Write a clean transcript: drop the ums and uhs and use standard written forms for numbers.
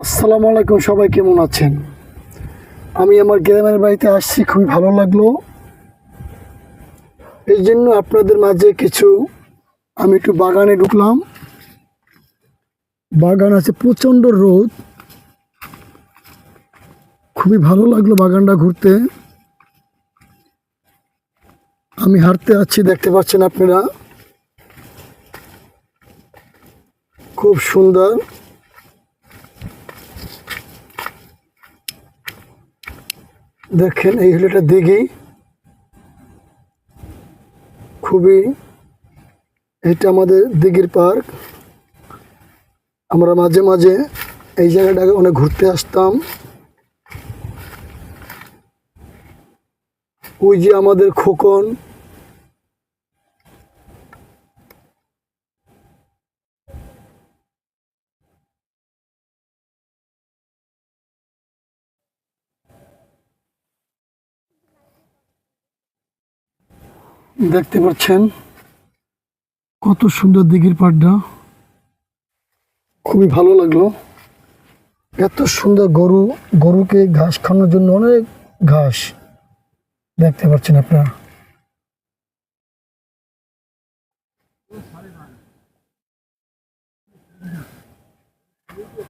আসসালামু আলাইকুম, সবাই কেমন আছেন? আমি আমার গ্রামের বাড়িতে আসছি, খুবই ভালো লাগলো। এই জন্য আপনাদের মাঝে আমি একটু বাগানে ঢুকলাম। বাগান আছে, প্রচণ্ড রোদ, খুবই ভালো লাগলো বাগানটা ঘুরতে। আমি হাঁটতে আছি, দেখতে পাচ্ছেন আপনারা, খুব সুন্দর। দেখেন, এই হলো একটা দিঘি, এটা আমাদের দিঘির পার্ক। আমরা মাঝে মাঝে এই জায়গাটাকে অনেক ঘুরতে আসতাম। ওই যে আমাদের খোকন, দেখতে পাচ্ছেন কত সুন্দর দিঘির পাড়টা, খুবই ভালো লাগলো। এত সুন্দর গরুকে ঘাস খাওয়ানোর জন্য অনেক ঘাস দেখতে পাচ্ছেন আপনারা।